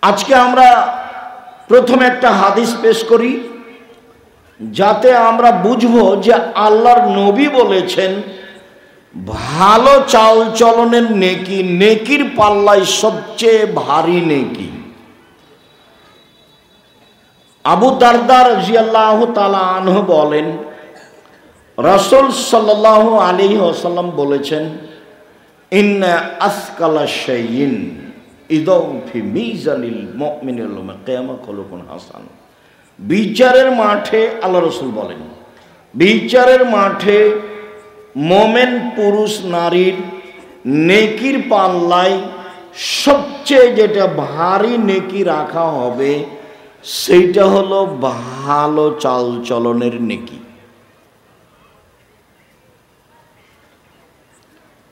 আজকে আমরা প্রথমে একটা হাদিস পেশ করি, যাতে আমরা বুঝবো যে আল্লাহর নবী বলেছেন ভালো চাল চলনের নেকি, নেকির পাল্লায় সবচেয়ে ভারী নেকি। আবু দারদা রাদিয়াল্লাহু তাআলা আনহু বলেন, রাসূল সাল্লাল্লাহু আলাইহি ওয়াসাল্লাম বলেছেন, ইন্না আসকালা শাইইন ইদাউ ফি মিজানিল মুমিনিল কিয়ামা খুলুকুন হাসান। বিচারের মাঠে আল্লাহ রাসূল বলেন, বিচারের মাঠে মোমেন পুরুষ নারীর নেকির পাল্লায় সবচেয়ে যেটা ভারী নেকি রাখা হবে সেইটা হলো ভালো চাল চলনের নেকি।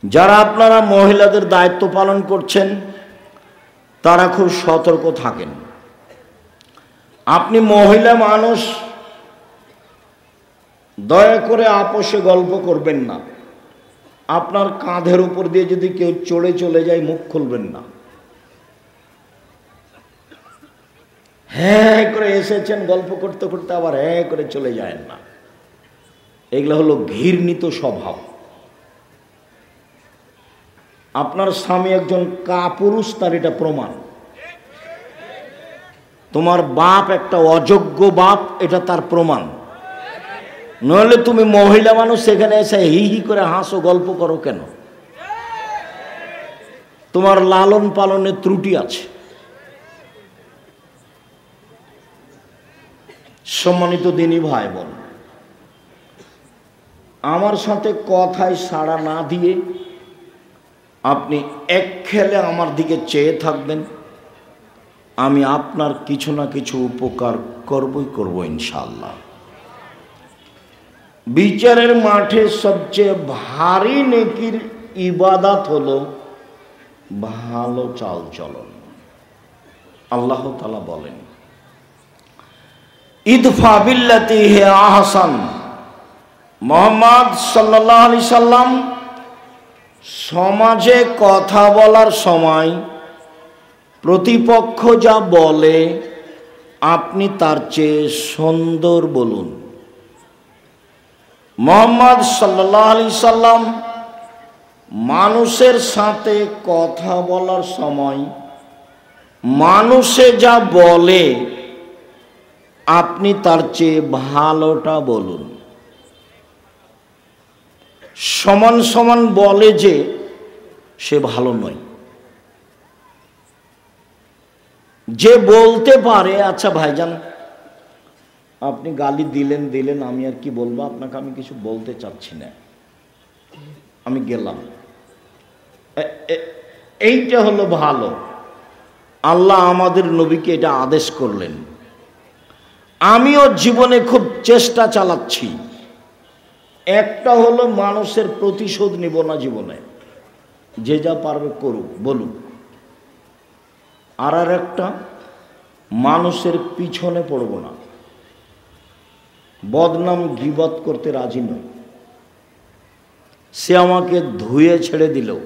যারা আপনারা মহিলাদের দায়িত্ব পালন করছেন তারা খুব সতর্ক থাকেন। আপনি মহিলা মানুষ, দয়া করে আপোষে গল্প করবেন না। আপনার কাঁধের উপর দিয়ে যদি কেউ চড়ে চলে যায় মুখ খুলবেন না। হ্যাঁ করে এসেছেন গল্প করতে করতে আবার হ্যাঁ করে চলে যায় না। এগুলো হলো ঘৃণিত স্বভাব। আপনার স্বামী একজন কাপুরুষ, তার এটা প্রমাণ। তোমার বাপ একটা অযোগ্য বাপ, এটা তার প্রমাণ। নইলে তুমি মহিলা মানুষ সেখানে এসে হি হি করে হাসো, গল্প করো কেন? তোমার লালন পালনের ত্রুটি আছে। সম্মানিত দিনী ভাই বোন, আমার সাথে কথায় সাড়া না দিয়ে আপনি এক খেলে আমার দিকে চেয়ে থাকবেন, আমি আপনার কিছু না কিছু উপকার করবই করব ইনশাআল্লাহ। বিচারের মাঠে সবচেয়ে ভারী নেকির ইবাদত হলো ভালো চাল চলন। আল্লাহ তাআলা বলেন, ইদফা বিল্লাতি হি আহসান। মুহাম্মদ সাল্লাল্লাহু আলাইহি সাল্লাম সমাজে কথা বলার সময় প্রতিপক্ষ যা বলে আপনি তার চেয়ে সুন্দর বলুন। মুহাম্মদ সাল্লাল্লাহু আলাইহি সাল্লাম মানুষের সাথে কথা বলার সময় মানুষে যা বলে আপনি তার চেয়ে ভালোটা বলুন। সমান সমান বলে যে সে ভালো নয়। যে বলতে পারে, আচ্ছা ভাইজান আপনি গালি দিলেন, আমি আর কি বলবো, আপনাকে আমি কিছু বলতে চাচ্ছি না, আমি গেলাম, এইটা হলো ভালো। আল্লাহ আমাদের নবীকে এটা আদেশ করলেন। আমিও জীবনে খুব চেষ্টা চালাচ্ছি। একটা হলো মানুষের প্রতিশোধ নিব না জীবনে, যে যা পারবে করুক বলুক। আর একটা মানুষের পিছনে পড়ব না, বদনাম গীবত করতে রাজি নই। সে আমাকে ধুয়ে ছেড়ে দিলেও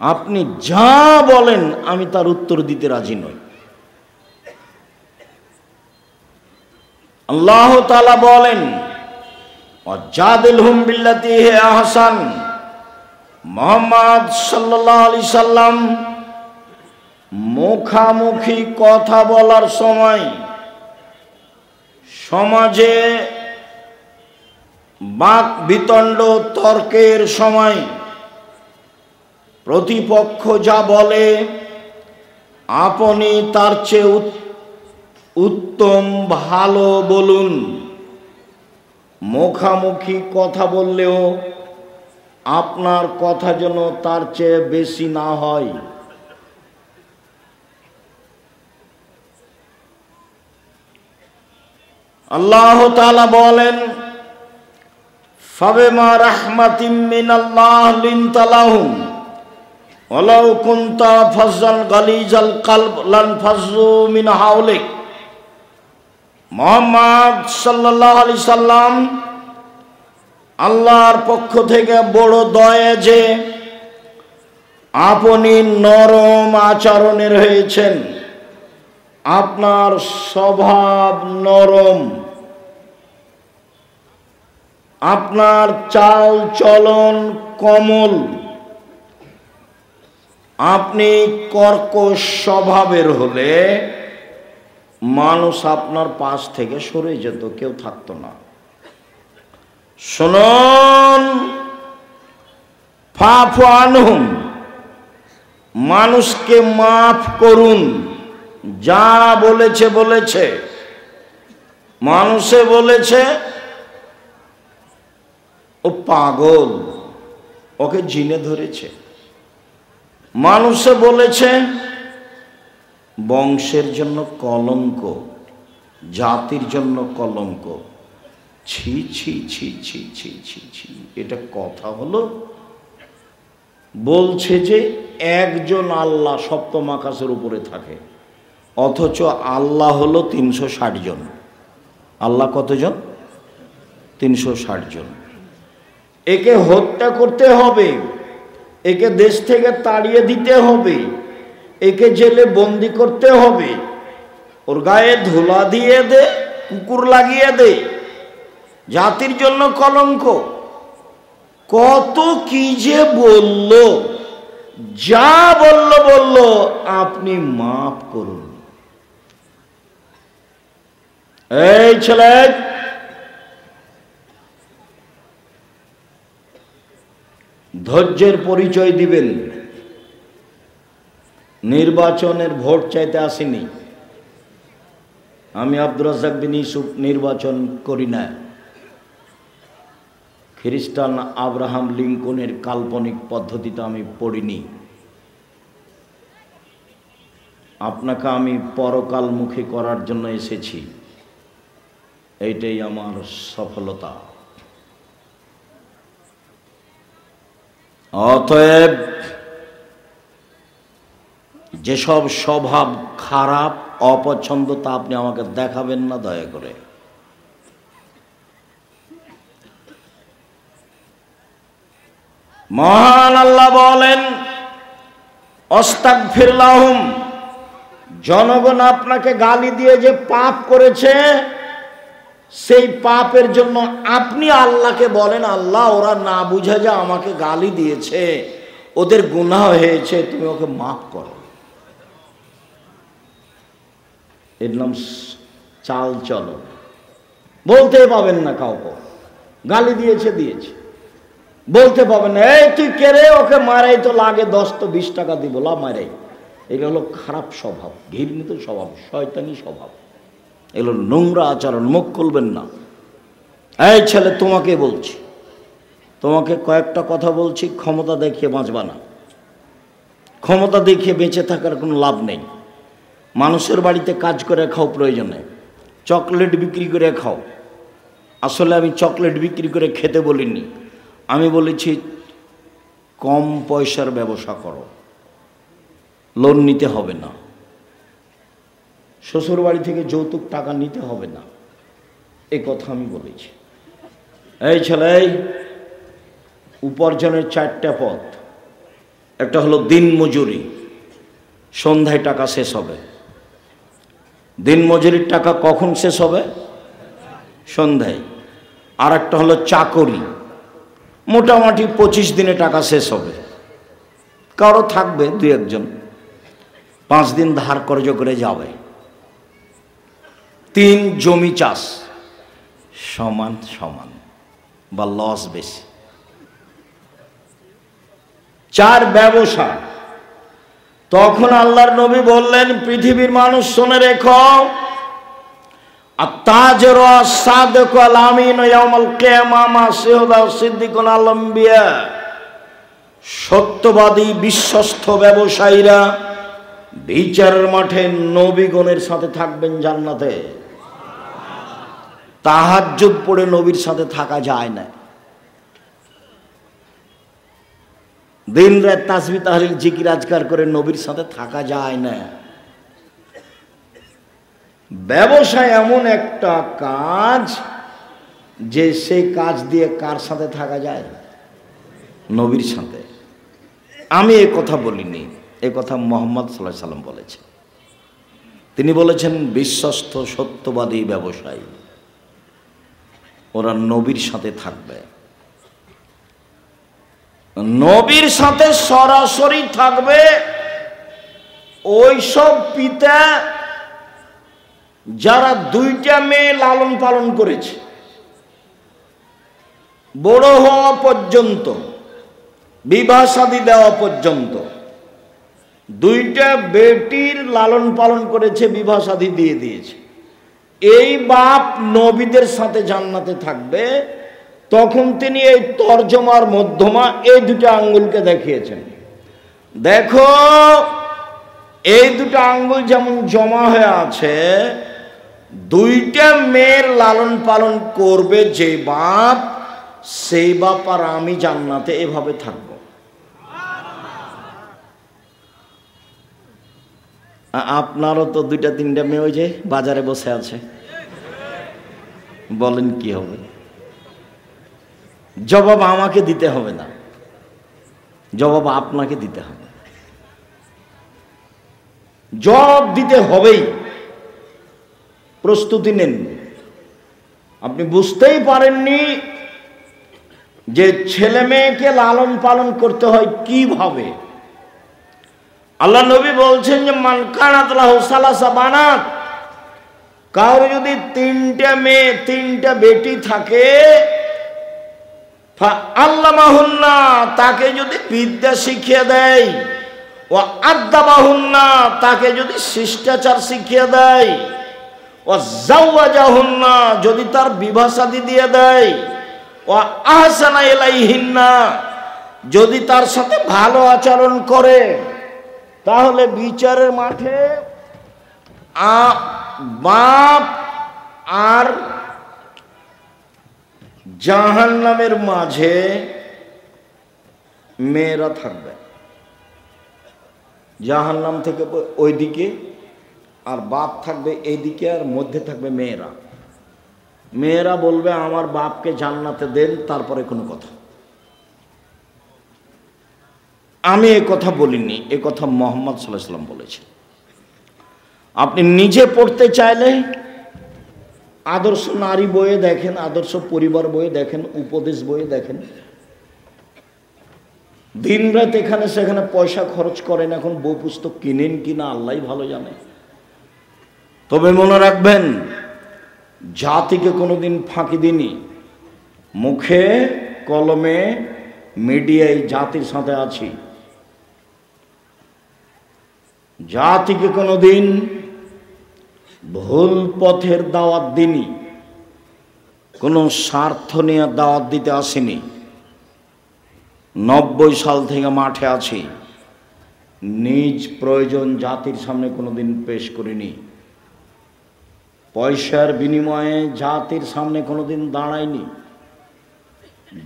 আপনি যা বলেন আমি তার উত্তর দিতে রাজি নই। আল্লাহ তাআলা বলেন, ওয়াজাদিলহুম বিল্লাতি হি আহসান। মুহাম্মদ সাল্লাল্লাহু আলাইহি সাল্লাম মুখামুখি কথা বলার সময়, সমাজে বাক বিতণ্ড তর্কের সময় প্রতিপক্ষ যা বলে আপনি তার চেয়ে উত্তম ভালো বলুন। মুখামুখি কথা বললেও আপনার কথা যেন তার চেয়ে বেশি না হয়। আল্লাহ তাআলা বলেন, ফাবিমা রাহমাতিম মিনাল্লাহ লিনতা লাহুম ওয়ালাউ কুনতা ফাজ্জান গালিজাল কলব লানফাজ্জু মিন হাওলিক। মুহাম্মদ সাল্লাল্লাহু আলাইহি সাল্লাম আল্লাহর পক্ষ থেকে বড় দয়া যে আপনি নরম আচরণের হয়েছেন, আপনার স্বভাব নরম, আপনার চাল চলন কোমল, আপনি কর্কশ স্বভাবের হলে মানুষ আপনার পাশ থেকে সরে যেত, কেউ থাকতো না। শুনুন, ফাফু আনহুম, মানুষকে মাফ করুন। যা বলেছে বলেছে, মানুষে বলেছে ও পাগল, ওকে জিনে ধরেছে। মানুষে বলেছে বংশের জন্য কলঙ্ক, জাতির জন্য কলঙ্ক। ছি ছি ছি ছি ছি ছি ছি, এটা কথা হলো? বলছে যে একজন আল্লাহ সপ্তম আকাশের উপরে থাকে, অথচ আল্লাহ হলো 360 জন। আল্লাহ কতজন? 360 জন। একে হত্যা করতে হবে, একে দেশ থেকে তাড়িয়ে দিতে হবে, একে জেলে বন্দি করতে হবে, ওর গায়ে ধুলা দিয়ে দে, কুকুর লাগিয়ে দে, জাতির জন্য কলঙ্ক। কত কি যে বলল, যা বলল বলল আপনি মাফ করুন। এই ছেলে, ধৈর্যের পরিচয় দিবেন। নির্বাচনের ভোট চাইতে আসেনি আমি। আব্দুর রাজ্জাক বিন ইউসুফ নির্বাচন করি না। খ্রিস্টান আব্রাহাম লিঙ্কনের কাল্পনিক পদ্ধতিতে আমি পড়িনি। আপনাকে আমি পরকালমুখী করার জন্য এসেছি, এইটাই আমার সফলতা। অতএব যেসব স্বভাব খারাপ, অপছন্দ, তা আপনি আমাকে দেখাবেন না দয়া করে। মহান আল্লাহ বলেন, আস্তাগফির লাহুম, জনগণ আপনাকে গালি দিয়ে যে পাপ করেছে, সেই পাপের জন্য আপনি আল্লাহকে বলেন, আল্লাহ ওরা না বুঝে যে আমাকে গালি দিয়েছে, ওদের গুনাহ হয়েছে, তুমি ওকে মাফ করো। এর নাম চাল চলো। বলতে পাবেন না কাউকে গালি দিয়েছে, দিয়েছে বলতে পাবেন না, এই তুই কে রে, ওকে মারাই তো লাগে 10 তো 20 টাকা দিব, লা মারাই। এগুলো হলো খারাপ স্বভাব, ঘৃণিত স্বভাব, শয়তানি স্বভাব, এগুলো নোংরা আচরণ। মুখ খুলবেন না। এই ছেলে, তোমাকে বলছি, তোমাকে কয়েকটা কথা বলছি, ক্ষমতা দেখিয়ে বাঁচবা না। ক্ষমতা দেখিয়ে বেঁচে থাকার কোনো লাভ নেই। মানুষের বাড়িতে কাজ করে খাও প্রয়োজনে, চকলেট বিক্রি করে খাও। আসলে আমি চকলেট বিক্রি করে খেতে বলিনি, আমি বলেছি কম পয়সার ব্যবসা করো, লোন নিতে হবে না, শ্বশুর বাড়ি থেকে যৌতুক টাকা নিতে হবে না, এই কথা আমি বলেছি। এই ছেলে, উপার্জনের 4টা পথ। একটা হলো দিন মজুরি, সন্ধ্যায় টাকা শেষ হবে। দিন মজুরির টাকা কখন শেষ হবে? সন্ধ্যায়। আর একটা হলো চাকরি, মোটামুটি 25 দিনে টাকা শেষ হবে। কারো থাকবে 2-1 জন, 5 দিন ধার কর্জ করে যাবে। 3 জমি চাষ, সমান সমান বা লস বেশি। 4 ব্যবসা। তখন আল্লাহর নবী বললেন, পৃথিবীর মানুষ শুনে রেখো, আত-তাজিরু আস-সাদিকু আল-আমিনু ইয়াউমাল কিয়ামাহ মা শুহাদা ওয়াস-সিদ্দিকুন আল-আম্বিয়া। সত্যবাদী বিশ্বস্ত ব্যবসায়ীরা বিচারের মাঠে নবীগণের সাথে থাকবেন জান্নাতে। তাহাজ্জুদ পড়ে নবীর সাথে থাকা যায় না। দিন রাত তাসবিহ তাহলিল জিকির আজকার করে নবীর সাথে থাকা যায় না। ব্যবসা এমন একটা কাজ যে সেই কাজ দিয়ে কার সাথে থাকা যায়? নবীর সাথে। আমি এ কথা বলিনি, এ কথা মুহাম্মদ সাল্লাল্লাহু আলাইহি সাল্লাম বলেছেন। তিনি বলেছেন বিশ্বস্ত সত্যবাদী ব্যবসায়ী ওরা নবীর সাথে থাকবে, নবীর সাথে সরাসরি থাকবে। ওইসব পিতা যারা দুইটা মেয়ে লালন পালন করেছে বড় হওয়া পর্যন্ত, বিবাহ শাদী দেওয়া পর্যন্ত, দুইটা বেটির লালন পালন করেছে, বিবাহ শাদী দিয়ে দিয়েছে, এই বাপ নবীদের সাথে জান্নাতে থাকবে। তখন তিনি এই তর্জমার মধ্যমা এই দুটো আঙ্গুলকে দেখিয়েছেন, দেখো এই দুটো আঙ্গুল যেমন জমা হয়ে আছে, দুইটা মেয়ের লালন পালন করবে যে বাপ, সেই বাপ আর আমি জান্নাতে এভাবে থাকব। আপনারও তো দুইটা তিনটা মেয়ে ওই যে বাজারে বসে আছে, বলেন কি হবে? জবাব আমাকে দিতে হবে না, জবাব আপনাকে দিতে হবে, জবাব দিতে হবেই। প্রস্তুতি নেন। আপনি বুঝতেই পারেননি যে ছেলে মেয়েকে লালন পালন করতে হয় কিভাবে। আল্লাহ নবী বলছেন যে মান কানাত লাহু সালাসা বানাত, কারো যদি তিনটা মেয়ে তিনটা বেটি থাকে, আল্লামাহুন্না, তাকে যদি বিদ্যা শিখিয়ে দেয়, ও আদাবাহুন্না, তাকে যদি শিষ্টাচার শিখিয়ে দেয়, ও জাওয়াজাহুন্না, যদি তার বিবাহ শাদী দিয়ে দেয়, ও আহসানা ইলাইহিন্না, যদি তার সাথে ভালো আচরণ করে, তাহলে বিচারের মাঠে বাপ আর জাহান্নামের মাঝে মেয়েরা থাকবে। জাহান্নাম থেকে ওইদিকে, আর বাপ থাকবে এইদিকে, আর মধ্যে থাকবে মেয়েরা। মেয়েরা বলবে আমার বাপকে জান্নাতে দেন, তারপরে কোনো কথা। আমি এ কথা বলিনি, এ কথা মুহাম্মদ সাল্লাল্লাহু আলাইহি সাল্লাম বলেছেন। আপনি নিজে পড়তে চাইলে আদর্শ নারী বইয়ে দেখেন, আদর্শ পরিবার বইয়ে দেখেন, উপদেশ বইয়ে দেখেন। দিন রাত এখানে সেখানে পয়সা খরচ করেন, এখন বই পুস্তক কিনেন কিনা আল্লাহই ভালো জানে। তবে মনে রাখবেন, জাতিকে কোনোদিন ফাঁকি দিনি, মুখে কলমে মিডিয়ায় জাতির সাথে আছি। জাতিকে কোনোদিন ভুল পথের দাওয়াত দিনি, কোনো স্বার্থ নিয়ে দাওয়াত দিতে আসিনি। 90 সাল থেকে মাঠে আছি, নিজ প্রয়োজন জাতির সামনে কোনোদিন পেশ করিনি। পয়সার বিনিময়ে জাতির সামনে কোনোদিন দাঁড়াইনি,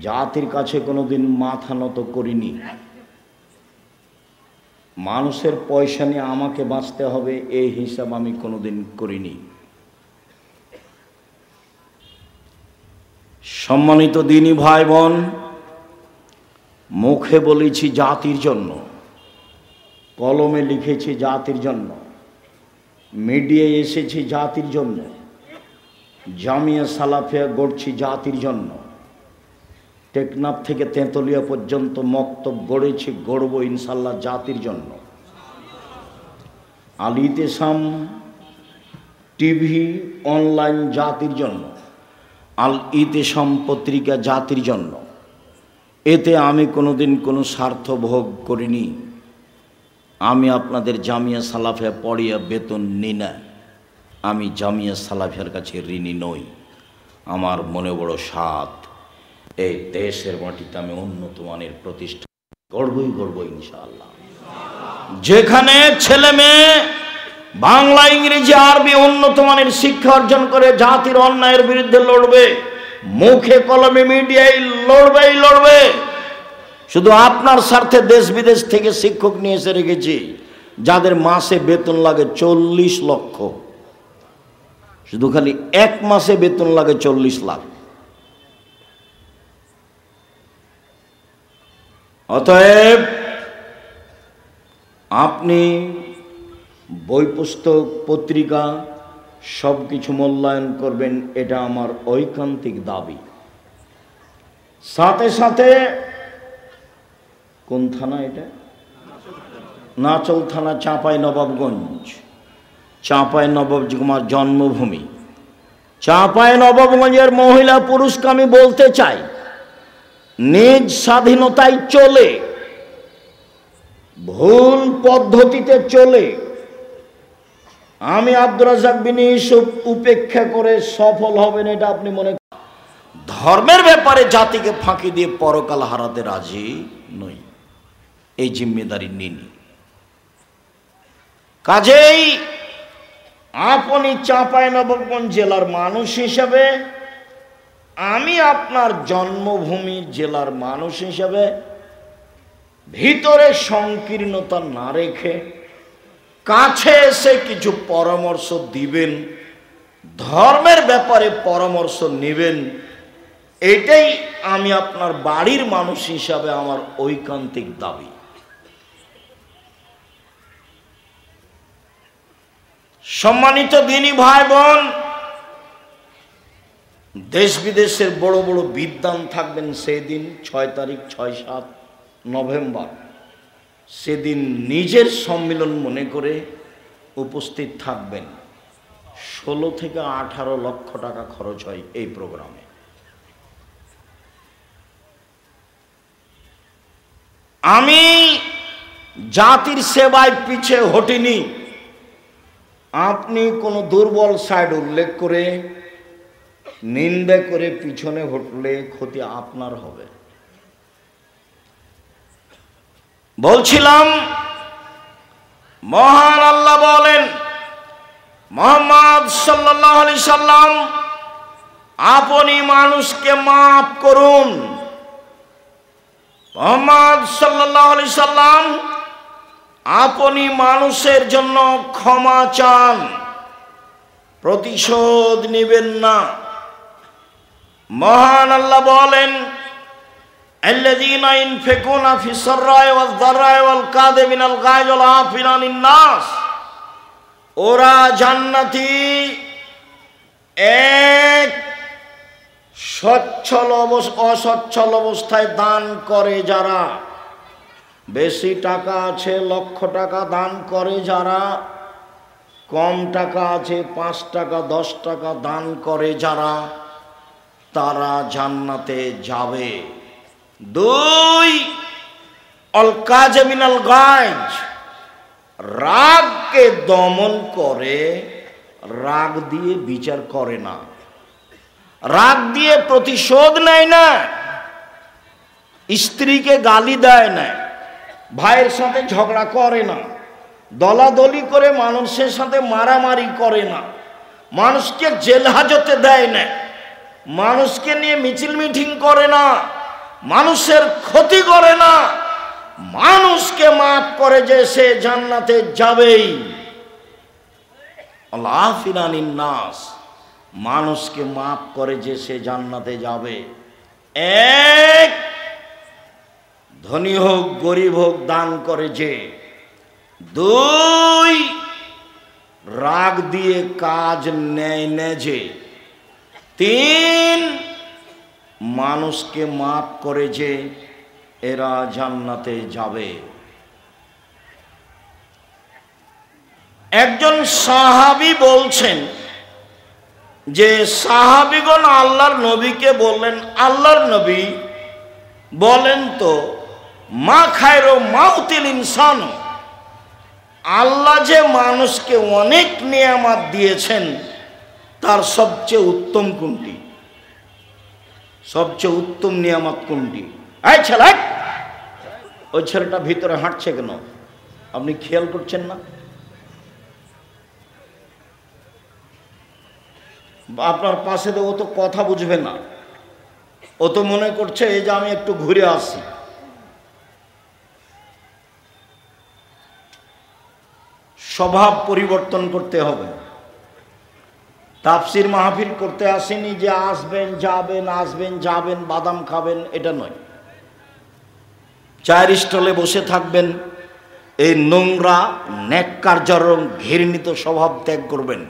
জাতির কাছে কোনোদিন মাথা নত করিনি। মানুষের পয়সা নিয়ে আমাকে বাঁচতে হবে এই হিসাব আমি কোনোদিন করিনি। সম্মানিত দিনী ভাই বোন, মুখে বলেছি জাতির জন্য, কলমে লিখেছি জাতির জন্য, মিডিয়ায় এসেছি জাতির জন্য, জামিয়া সালাফিয়া গড়ছি জাতির জন্য, টেকনাফ থেকে তেঁতুলিয়া পর্যন্ত মক্তব গড়েছি, গড়ব ইনশাল্লাহ জাতির জন্য। আল ইতিসাম টিভি অনলাইন জাতির জন্য, আল ইতিসাম পত্রিকা জাতির জন্য। এতে আমি কোনোদিন কোনো স্বার্থ ভোগ করিনি। আমি আপনাদের জামিয়া সালাফিয়া পড়িয়া বেতন নিই না, আমি জামিয়া সালাফিয়ার কাছে ঋণী নই। আমার মনে বড় সাধ, এই দেশের মাটিতে আমি উন্নত মানের প্রতিষ্ঠান গড়ব ইনশাআল্লাহ। যেখানে ছেলে মেয়ে বাংলা ইংরেজি আরবি উন্নত মানের শিক্ষা অর্জন করে জাতির অন্যায়ের বিরুদ্ধে লড়বে, মুখে কলমে মিডিয়ায় লড়বে। শুধু আপনার স্বার্থে দেশ বিদেশ থেকে শিক্ষক নিয়ে এসে রেখেছি, যাদের মাসে বেতন লাগে 40 লক্ষ, শুধু খালি এক মাসে বেতন লাগে 40 লাখ। অতএব আপনি বই পুস্তক পত্রিকা সব কিছু মূল্যায়ন করবেন, এটা আমার ঐকান্তিক দাবি। সাথে সাথে কোন থানা এটা? নাচল থানা, চাঁপাইনবাবগঞ্জ। চাঁপাইনবাবগঞ্জ আমার জন্মভূমি। চাঁপাইনবাবগঞ্জের মহিলা পুরুষকে আমি বলতে চাই, নিজ স্বাধীনতায় চলে, ভুল পদ্ধতিতে চলে আমি আব্দুর রাজ্জাক বিন ইউসুফ উপেক্ষা করে সফল হবেন এটা আপনি মনে করেন? ধর্মের ব্যাপারে জাতিকে ফাঁকি দিয়ে পরকাল হারাতে রাজি নই, এই জিম্মেদারি নিনি। কাজেই আপনি চাঁপাইনবাবগঞ্জ জেলার মানুষ হিসেবে, আমি আপনার জন্মভূমি জেলার মানুষ হিসেবে ভিতরে সংকীর্ণতা না রেখে কাছে এসে কিছু পরামর্শ দিবেন, ধর্মের ব্যাপারে পরামর্শ নেবেন, এটাই আমি আপনার বাড়ির মানুষ হিসাবে আমার ঐকান্তিক দাবি। সম্মানিত দিনী ভাই বোন, দেশ বিদেশের বড় বড় বিদ্বান থাকবেন সেদিন 6 তারিখ 6-7 নভেম্বর। সেদিন নিজের সম্মেলন মনে করে উপস্থিত থাকবেন। 16 থেকে 18 লক্ষ টাকা খরচ হয় এই প্রোগ্রামে। আমি জাতির সেবায় পিছে হটিনি। আপনি কোনো দুর্বল সাইড উল্লেখ করে নিন্দা করে পিছনে হটলে ক্ষতি আপনার হবে। বলছিলাম, মহান আল্লাহ বলেন, মুহাম্মদ সাল্লাল্লাহু আলাইহি সাল্লাম, আপনি মানুষকে মাফ করুন। মুহাম্মদ সাল্লাল্লাহু আলাইহি সাল্লাম, আপনি মানুষের জন্য ক্ষমা চান, প্রতিশোধ নেবেন না। মহান আল্লাহ বলেন, আল্লাযীনা ইনফিকুনা ফিস সাররাই ওয়াজ দাররাই ওয়াল কাযিমিনাল গায়জ ওয়াল আফিনা আনিন নাস, ওরা জান্নাতি এক সচ্ছল অসচ্ছল অবস্থায় দান করে যারা, বেশি টাকা আছে লক্ষ টাকা দান করে যারা, কম টাকা আছে 5 টাকা 10 টাকা দান করে যারা, তারা জান্নাতে যাবে। 2, অল কাযিমিনাল গায়জ, রাগকে দমন করে, রাগ দিয়ে বিচার করে না, রাগ দিয়ে প্রতিশোধ নেয় না, স্ত্রীকে গালি দেয় না, ভাইয়ের সাথে ঝগড়া করে না, দলাদলি করে মানুষের সাথে মারামারি করে না, মানুষকে জেল হাজতে দেয় না, মানুষকে নিয়ে মিছিল মিটিং করে না, মানুষের ক্ষতি করে না, মানুষকে মাফ করে যে সে জান্নাতে যাবেই। আফিনা আনিন নাস, মানুষকে মাফ করে যে সে জান্নাতে যাবে। 1, ধনী হোক গরিব হোক দান করে যে। 2, রাগ দিয়ে কাজ নেয় না যে। 3, মানুষকে মাফ করে যে, এরা জান্নাতে যাবে। একজন সাহাবী বলছেন যে সাহাবীগণ আল্লাহর নবীকে বললেন, আল্লাহর নবী বলেন তো, মা খায়রু মাউতিল ইনসান, আল্লাহ যে মানুষকে অনেক নিয়ামত দিয়েছেন তার সবচেয়ে উত্তম কোনটি? সবচেয়ে উত্তম নিয়ামত কোনটি? এই ছেলে, ওই ছেলেটা ভিতরে হাঁটছে কেন? আপনি খেয়াল করছেন না? আপনার পাশে তো ও তো কথা বুঝবে না, ও তো মনে করছে এই যে আমি একটু ঘুরে আসি। স্বভাব পরিবর্তন করতে হবে। তাফসির মাহফিল করতে আসেনি যে আসবেন যাবেন আসবেন যাবেন বাদাম খাবেন, এটা নয়। চায়ের স্টলে বসে থাকবেন, এই নোংরা ন্যাক্কারজর ঘৃণিত স্বভাব ত্যাগ করবেন।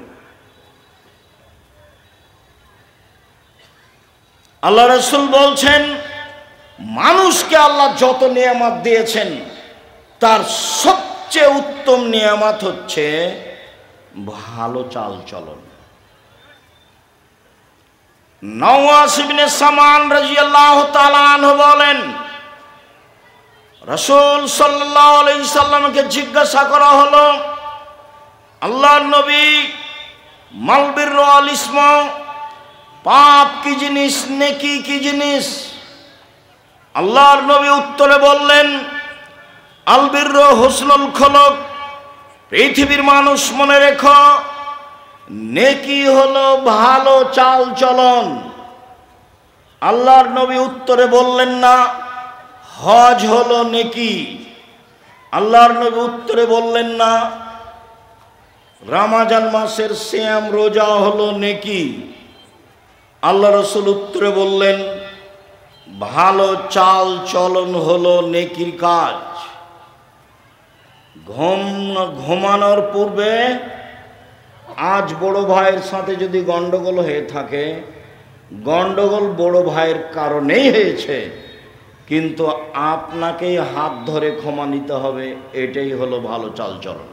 আল্লাহ রাসূল বলছেন, মানুষকে আল্লাহ যত নিয়ামত দিয়েছেন তার সবচেয়ে উত্তম নিয়ামত হচ্ছে ভালো চাল চলন। নওয়াস ইবনে সামান রাদিয়াল্লাহু তাআলা আনহু বলেন, রাসূল সাল্লাল্লাহু আলাইহি সাল্লামকে জিজ্ঞাসা করা হলো, আল্লাহর নবী, মাল বিররু ওয়াল ইসমা, পাপ কি জিনিস, নেকি কি জিনিস? আল্লাহর নবী উত্তরে বললেন, আল বিররু হুসনুল খুলুক, পৃথিবীর মানুষ মনে রেখো, নেকি হলো ভালো চাল চলন। আল্লাহর নবী উত্তরে বললেন না হজ হলো নেকি। আল্লাহর নবী উত্তরে বললেন না রমজান মাসের সিয়াম রোজা হলো নেকি। আল্লাহ রাসূল উত্তরে বললেন, ভালো চাল চলন হলো নেকির কাজ। ঘুমানোর পূর্বে আজ বড় ভাইয়ের সাথে যদি গন্ডগোল হয়ে থাকে, গন্ডগোল বড় ভাইয়ের কারণেই হয়েছে, কিন্তু আপনাকেই হাত ধরে ক্ষমা নিতে হবে। এটাই হলো ভালো চালচলন।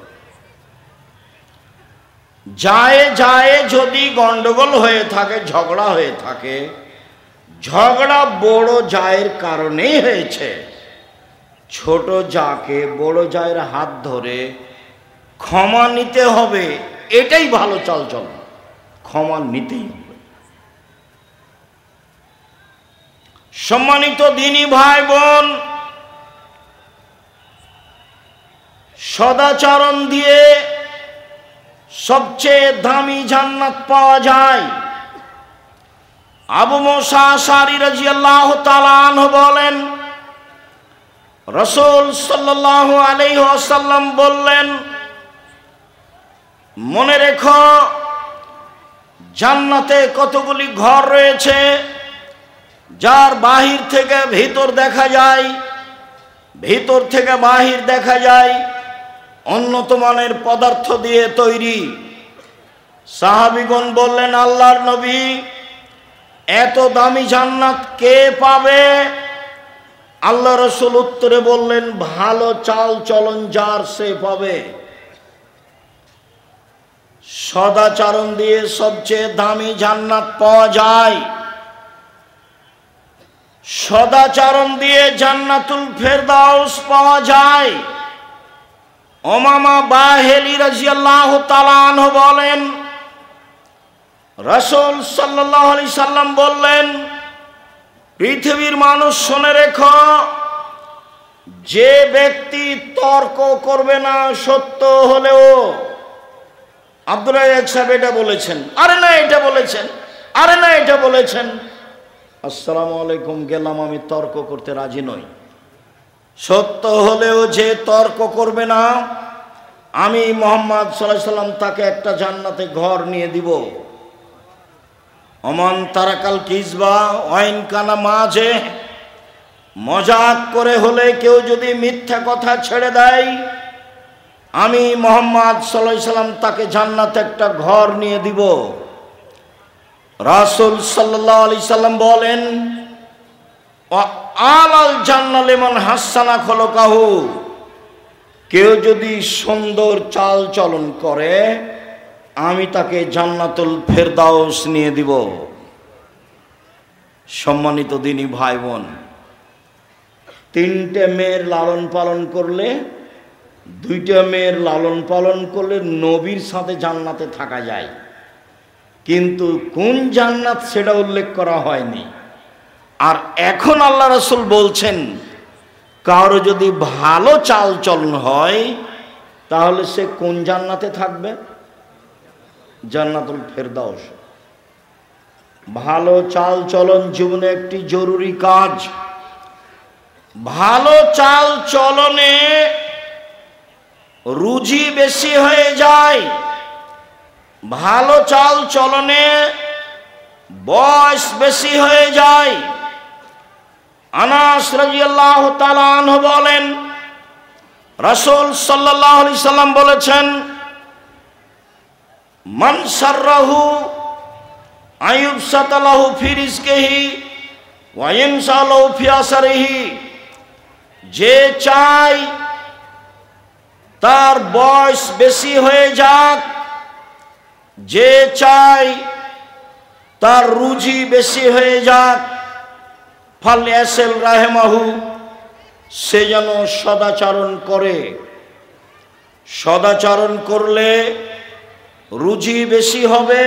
যায় যায় যদি গন্ডগোল হয়ে থাকে, ঝগড়া হয়ে থাকে, ঝগড়া বড় জায়ের কারণেই হয়েছে, ছোট জাকে বড় জায়ের হাত ধরে ক্ষমা নিতে হবে। এটাই ভালো চালচলন, ক্ষমা নিতেই হবে। সম্মানিত দিনী ভাই বোন, সদাচরণ দিয়ে সবচেয়ে দামি জান্নাত পাওয়া যায়। আবু মুসা আশআরী রাদিয়াল্লাহু তাআলা আনহু বলেন, রাসূল সাল্লাল্লাহু আলাইহি ওয়াসাল্লাম বললেন, মনে রেখো জান্নাতে কতগুলি ঘর রয়েছে, যার বাহির থেকে ভিতর দেখা যায়, ভিতর থেকে বাহির দেখা যায়, উন্নত মানের পদার্থ দিয়ে তৈরি। সাহাবীগণ বললেন, আল্লাহর নবী, এত দামি জান্নাত কে পাবে? আল্লাহ রাসূল উত্তরে বললেন, ভালো চাল চলন যার সে পাবে। সদাচরণ দিয়ে সবচেয়ে দামি জান্নাত পাওয়া যায়। সদাচরণ দিয়ে জান্নাতুল ফেরদাউস পাওয়া যায়। উমামা বাহিলি রাদিয়াল্লাহু তাআলা আনহু বলেন, রাসূল সাল্লাল্লাহু আলাইহি সাল্লাম বললেন, পৃথিবীর মানুষ শুনে রেখো, যে ব্যক্তি তর্ক করবে না সত্য হলেও, আব্দুর রাজ্জাক সাহেব এটা বলেছেন, আরে না এটা বলেছেন, আরে না এটা বলেছেন, আসসালামু আলাইকুম, গেলাম, আমি তর্ক করতে রাজি নই। সত্য হলেও যে তর্ক করবে না, আমি মুহাম্মদ সাল্লাল্লাহু আলাইহি সাল্লাম তাকে একটা জান্নাতে ঘর নিয়ে দিব। ওমান তারাকাল কিজবা ওয়াইন কানা মাঝে, মজাক করে হলে কেউ যদি মিথ্যা কথা ছেড়ে দেয়, আমি মুহাম্মদ সাল্লাল্লাহু আলাইহি সাল্লাম তাকে জান্নাতে একটা ঘর নিয়ে দিব। রাসূল সাল্লাল্লাহু আলাইহি সাল্লাম বলেন, আলাল জান্নাহ লিমান হাসানা খলকাহু, কেউ যদি সুন্দর চাল চলন করে, আমি তাকে জান্নাতুল ফেরদাউস নিয়ে দিব। সম্মানিত দিনী ভাই বোন, তিনটে মেয়ের লালন পালন করলে, দুইটা মেয়ের লালন পালন করলে নবীর সাথে জান্নাতে থাকা যায়, কিন্তু কোন জান্নাত সেটা উল্লেখ করা হয়নি। আর এখন আল্লাহ রাসূল বলছেন, কারো যদি ভালো চাল চলন হয় তাহলে সে কোন জান্নাতে থাকবে? জান্নাতুল ফেরদাউস। ভালো চাল চলন জীবনে একটি জরুরি কাজ। ভালো চাল চলনে রুজি বেশি হয়ে যায়, ভালো চাল চলনে বয়স বেশি হয়ে যায়। আনাস রাদিয়াল্লাহু তাআলা আনহু বলেন, রাসূল সাল্লাল্লাহু আলাইহি সাল্লাম বলেছেন, মান সাররাহু আইয়ুবসাতা লাহু ফি রিজকিহি ওয়া ইনসালাহু ফি আসরিহি, যে চায় তার বয়স বেশি হয়ে যাক, যে চায় তার রুজি বেশি হয়ে যাক, ফালইয়াসিল রাহিমাহু, সে যেন সদাচরণ করে। সদাচরণ করলে রুজি বেশি হবে,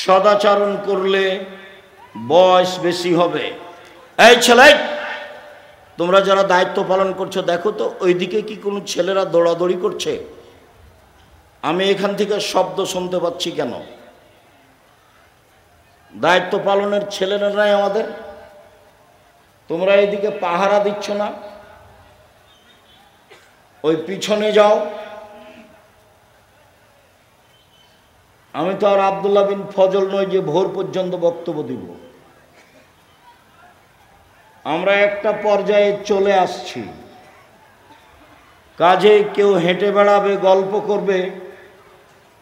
সদাচরণ করলে বয়স বেশি হবে। এই ছেলে, তোমরা যারা দায়িত্ব পালন করছো দেখো তো ওইদিকে কি কোনো ছেলেরা দৌড়াদৌড়ি করছে? আমি এখান থেকে শব্দ শুনতে পাচ্ছি কেন? দায়িত্ব পালনের ছেলেরা নাই আমাদের? তোমরা এইদিকে পাহারা দিচ্ছ না? ওই পিছনে যাও। আমি তো আর আব্দুল্লাহ বিন ফজল নই যে ভোর পর্যন্ত বক্তব্য দিব। আমরা একটা পর্যায়ে চলে আসছি, কাজে কেউ হেঁটে বেড়াবে, গল্প করবে,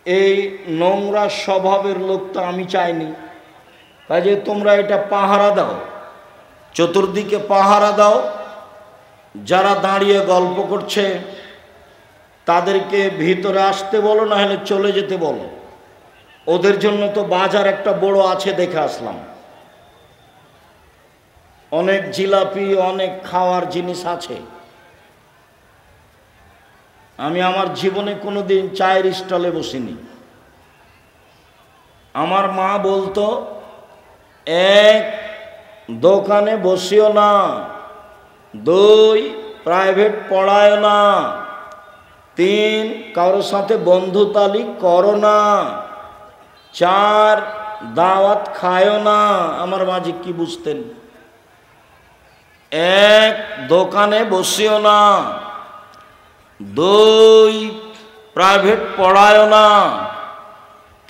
এই নোংরা স্বভাবের লোক তো আমি চাইনি। কাজে তোমরা এটা পাহারা দাও, চতুর্দিকে পাহারা দাও। যারা দাঁড়িয়ে গল্প করছে তাদেরকে ভিতরে আসতে বলো, না হলে চলে যেতে বলো। ওদের জন্য তো বাজার একটা বড় আছে, দেখে আসলাম। অনেক জিলাপি, অনেক খাওয়ার জিনিস আছে। আমি আমার জীবনে কোনোদিন চায়ের স্টলে বসিনি। আমার মা বলতো, এক, দোকানে বসিও না, দুই, প্রাইভেট পড়ায় না, তিন, কারোর সাথে বন্ধুতালি করো না, চার, দাওয়াত খায়ও না। আমার মাঝে কি বুঝতেন? এক, দোকানে বসিও না, দুই, প্রাইভেট পড়ায় না,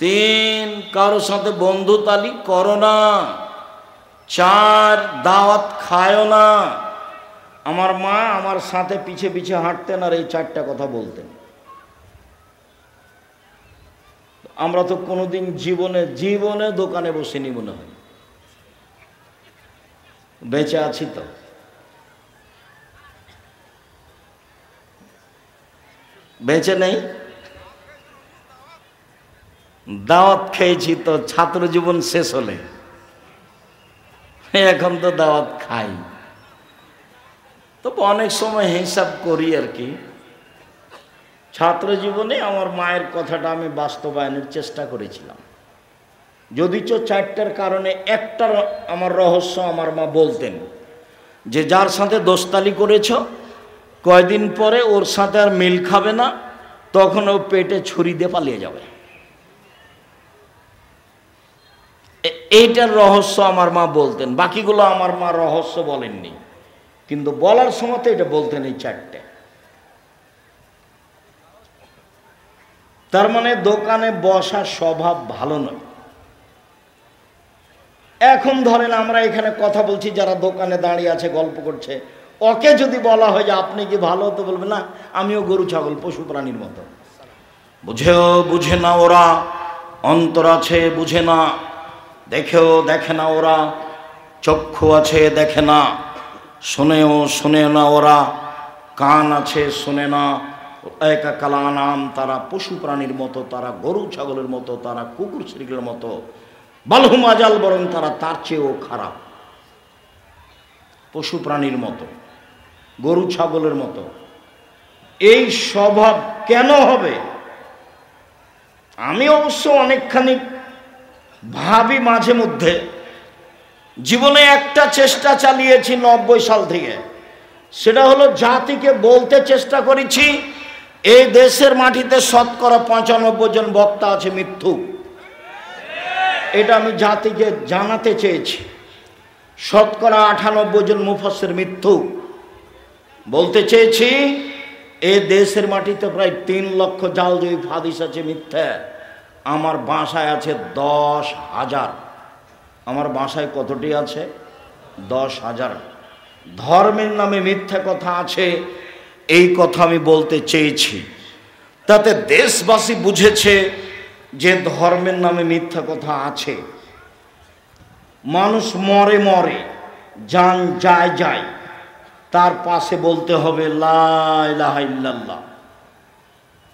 তিন, কারোর সাথে বন্ধুতালি করো না, চার, দাওয়াত খায়ও না। আমার মা আমার সাথে পিছে পিছে হাঁটতেন আর এই চারটা কথা বলতেন। আমরা তো কোনোদিন জীবনে দোকানে বসিনি মনে হয়। বেঁচে আছি তো। বেঁচে নেই, দাওয়াত খেয়েছি তো ছাত্র জীবন শেষ হলে। এখন তো দাওয়াত খাই, তো অনেক সময় হিসাব করি আর কি। ছাত্র জীবনে আমার মায়ের কথাটা আমি বাস্তবায়নের চেষ্টা করেছিলাম, যদিচ চারটার কারণে একটার আমার রহস্য আমার মা বলতেন যে যার সাথে দোস্তালি করেছ কয়দিন পরে ওর সাথে আর মিল খাবে না, তখন ও পেটে ছুরি দিয়ে পালিয়ে যাবে। এইটার রহস্য আমার মা বলতেন, বাকিগুলো আমার মা রহস্য বলেননি, কিন্তু বলার সময় তো এটা বলতেন এই চারটে। তার মানে দোকানে বসার স্বভাব ভালো নয়। এখন ধরেন আমরা এখানে কথা বলছি, যারা দোকানে দাঁড়িয়ে আছে গল্প করছে, ওকে যদি বলা হয় যে আপনি কি ভালো, তো বলবে না আমিও গরু ছাগল পশু প্রাণীর মতো। বুঝে না ওরা, অন্তর আছে বুঝে না, দেখেও দেখে না ওরা, চক্ষু আছে দেখে না, শোনে না ওরা, কান আছে শোনে না। একা কালা নাম, তারা পশু প্রাণীর মতো, তারা গরু ছাগলের মতো, তারা কুকুর শ্রীগুলোর মতো, বালহুম আজাল, বরং তারা তার চেয়েও খারাপ। পশু প্রাণীর মতো, গরু ছাগলের মতো। এই স্বভাব কেন হবে? আমি অবশ্য অনেকখানি ভাবি মাঝে মধ্যে। জীবনে একটা চেষ্টা চালিয়েছি 90 সাল থেকে, সেটা হলো জাতিকে বলতে চেষ্টা করেছি এই দেশের মাটিতে শতকরা 95 জন বক্তা আছে মিথ্যুক। এটা আমি জাতিকে জানাতে চেয়েছি। শতকরা 98 জন মুফাসসির মিথ্যুক। বলতে চেয়েছি এই দেশের মাটিতে প্রায় 3 লক্ষ জাল জয়ীফ হাদিস আছে মিথ্যা। আমার বাসায় আছে 10,000। আমার বাসায় কতটি আছে? 10,000। ধর্মের নামে মিথ্যা কথা আছে এই কথা আমি বলতে চেয়েছি। তাতে দেশবাসী বুঝেছে যে ধর্মের নামে মিথ্যা কথা আছে। মানুষ মরে মরে, জান যায় যায়, তার পাশে বলতে হবে লা ইলাহা ইল্লাল্লাহ।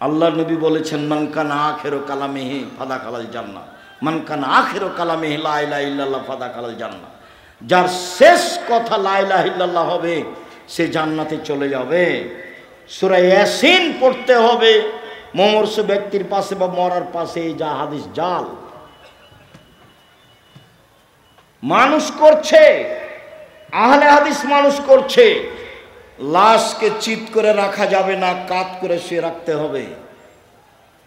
আল্লাহ নবী বলেছেন মান কানা আখিরু কালামিহি ফাদাখালাল জান্নাহ, মান কানা আখিরু কালামিহি লা ইলাহা ইল্লাল্লাহ ফাদাখালাল জান্নাহ। যার শেষ কথা লা ইলাহা ইল্লাল্লাহ হবে সে জান্নাতে চলে যাবে। সূরা ইয়াসিন পড়তে হবে মমর্ষ ব্যক্তির পাশে বা মরার পাশে, যা হাদিস জাল। মানুষ করছে, আহলে হাদিস মানুষ করছে, লাশকে চিৎ করে রাখা যাবে না, কাত করে শুয়ে রাখতে হবে।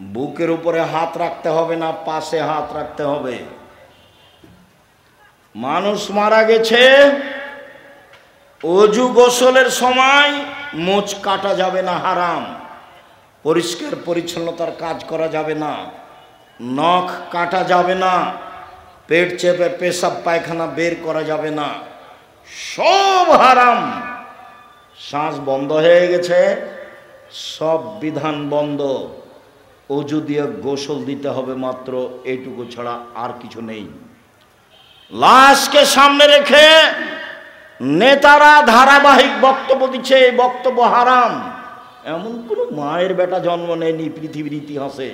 বুকের উপরে হাত রাখতে হবে না, পাশে হাত রাখতে হবে। মানুষ মারা গেছে, অজু গোসলের সময় মোচ কাটা যাবে না, হারাম। পরিষ্কার পরিচ্ছন্নতার কাজ করা যাবে না, নখ কাটা যাবে না, পেট চেপে পেশাব পায়খানা বের করা যাবে না, সব হারাম। শ্বাস বন্ধ হয়ে গেছে, সব বিধান বন্ধ। অজু দিয়ে গোসল দিতে হবে মাত্র, এইটুকু ছাড়া আর কিছু নেই। লাশকে সামনে রেখে নেতারা ধারাবাহিক বক্তব্য দিচ্ছে, এই বক্তব্য হারাম। এমন কোনো মায়ের বেটা জন্ম নেয়নি পৃথিবীর ইতিহাসে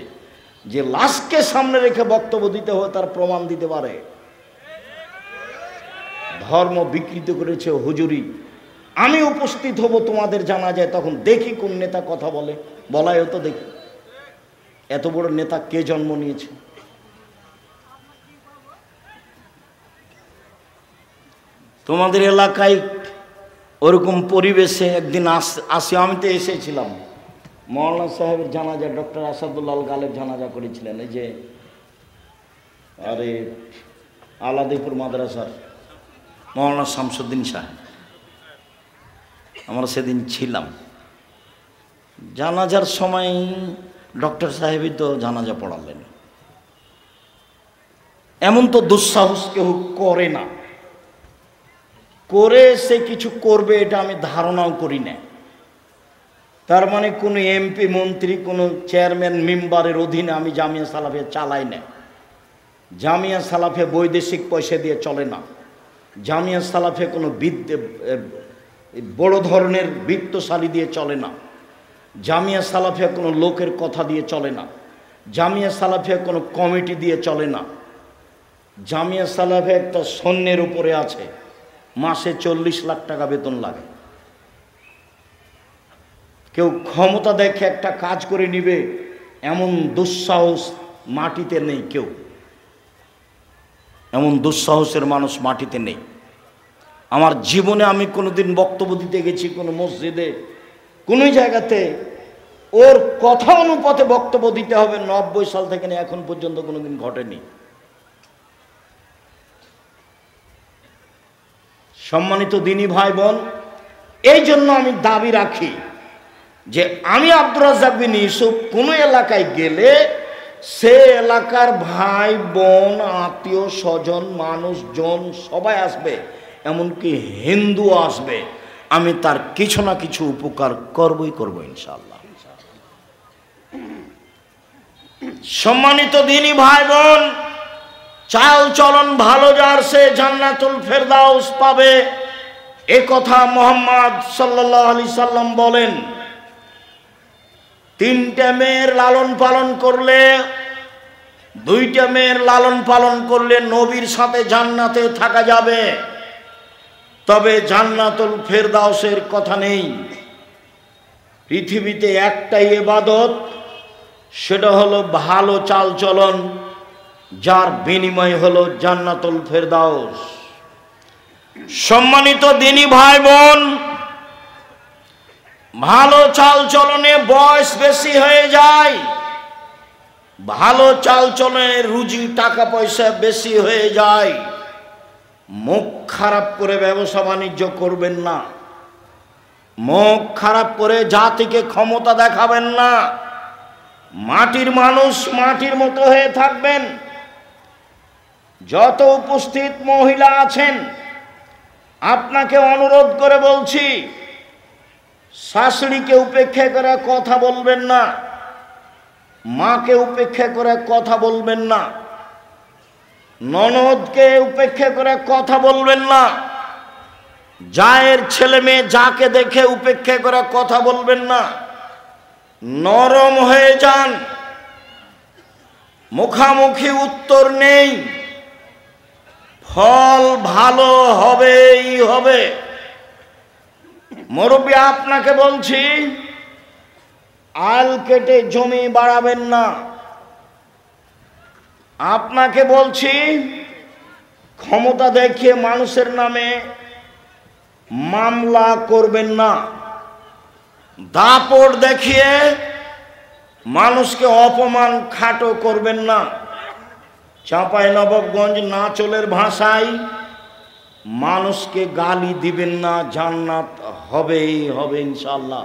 যে লাশকে সামনে রেখে বক্তব্য দিতে হয় তার প্রমাণ দিতে পারে। ধর্ম বিকৃত করেছে হুজুরি। আমি উপস্থিত হব তোমাদের জানাজায়, তখন দেখি কোন নেতা কথা বলে, বলায়ও তো দেখি। এত বড় নেতা কে জন্ম নিয়েছে? তোমাদের এলাকায় ওরকম পরিবেশে একদিন আসি, আমি তো এসেছিলাম। মৌলানা সাহেবের জানাজা, ডক্টর আসাদুল্লাহ গালেব জানাজা করেছিলেন, এই যে আরে আলাদিপুর মাদ্রাসার মৌলানা শামসুদ্দিন সাহেব। আমরা সেদিন ছিলাম। জানাজার সময় ডক্টর সাহেবই তো জানাজা পড়ালেন। এমন তো দুঃসাহস কেউ করে না, করে সে কিছু করবে এটা আমি ধারণাও করি না। তার মানে কোনো এমপি মন্ত্রী, কোনো চেয়ারম্যান মেম্বারের অধীনে আমি জামিয়া সালাফিয়া চালাই না। জামিয়া সালাফিয়া বৈদেশিক পয়সা দিয়ে চলে না। জামিয়া সালাফিয়া কোনো বড় ধরনের বিত্তশালী দিয়ে চলে না। জামিয়া সালাফিয়া কোনো লোকের কথা দিয়ে চলে না। জামিয়া সালাফিয়া কোনো কমিটি দিয়ে চলে না। জামিয়া সালাফিয়া একটা সৈন্যের উপরে আছে, মাসে 40 লাখ টাকা বেতন লাগে। কেউ ক্ষমতা দেখে একটা কাজ করে নিবে এমন দুঃসাহস মাটিতে নেই। কেউ এমন দুঃসাহসের মানুষ মাটিতে নেই। আমার জীবনে আমি কোনোদিন বক্তব্য দিতে গেছি কোনো মসজিদে, কোনো জায়গাতে, ওর কথা অনুপাতে বক্তব্য দিতে হবে 90 সাল থেকে নিয়ে এখন পর্যন্ত কোনোদিন ঘটেনি। সম্মানিত দিনী ভাই বোন, এই জন্য আমি দাবি রাখি যে আমি আব্দুর রাজ্জাক বিন ইউসুফ কোনো এলাকায় গেলে সে এলাকার ভাই বোন আত্মীয় স্বজন মানুষজন সবাই আসবে, এমনকি হিন্দু আসবে, আমি তার কিছু না কিছু উপকার করবই করব ইনশাআল্লাহ। সম্মানিত দিনী ভাই বোন, চাল চলন ভালো যার সে জান্নাতুল ফেরদাউস পাবে, এ কথা মুহাম্মদ সাল্লাল্লাহু আলাইহি সাল্লাম বলেন। 3টে মেয়ের লালন পালন করলে, 2টা মেয়ের লালন পালন করলে নবীর সাথে জান্নাতে থাকা যাবে, তবে জান্নাতুল ফেরদাউসের কথা নেই। পৃথিবীতে একটাই ইবাদত, সেটা হলো ভালো চাল চলন, যার বিনিময় হলো জান্নাতুল ফেরদাউস। সম্মানিত দিনী ভাই বোন, ভালো চাল চলনে বয়স বেশি হয়ে যায়, ভালো চাল চলনে রুজি টাকা পয়সা বেশি হয়ে যায়। মুখ খারাপ করে ব্যবসা বাণিজ্য করবেন না, মুখ খারাপ করে জাতিকে ক্ষমতা দেখাবেন না। মাটির মানুষ মাটির মতো হয়ে থাকবেন। যত উপস্থিত মহিলা আছেন, আপনাকে অনুরোধ করে বলছি, শাশুড়িকে উপেক্ষা করে কথা বলবেন না, মাকে উপেক্ষা করে কথা বলবেন না, ননদকে উপেক্ষা করে কথা বলবেন না, জায়ের ছেলে মেয়ে যাকে দেখে উপেক্ষা করে কথা বলবেন না। নরম হয়ে যান, মুখামুখি উত্তর নেই, ফল ভালো হবেই হবে। মুরব্বী আপনাকে বলছি, আল কেটে জমি বাড়াবেন না। আপনাকে বলছি, ক্ষমতা দেখিয়ে মানুষের নামে মামলা করবেন না। দাপট দেখিয়ে মানুষকে অপমান খাটো করবেন না। চাঁপাইনবাবগঞ্জ নাচলের ভাষায়, মানুষকে গালি দিবেন না, জান্নাত হবেই হবে ইনশাআল্লাহ।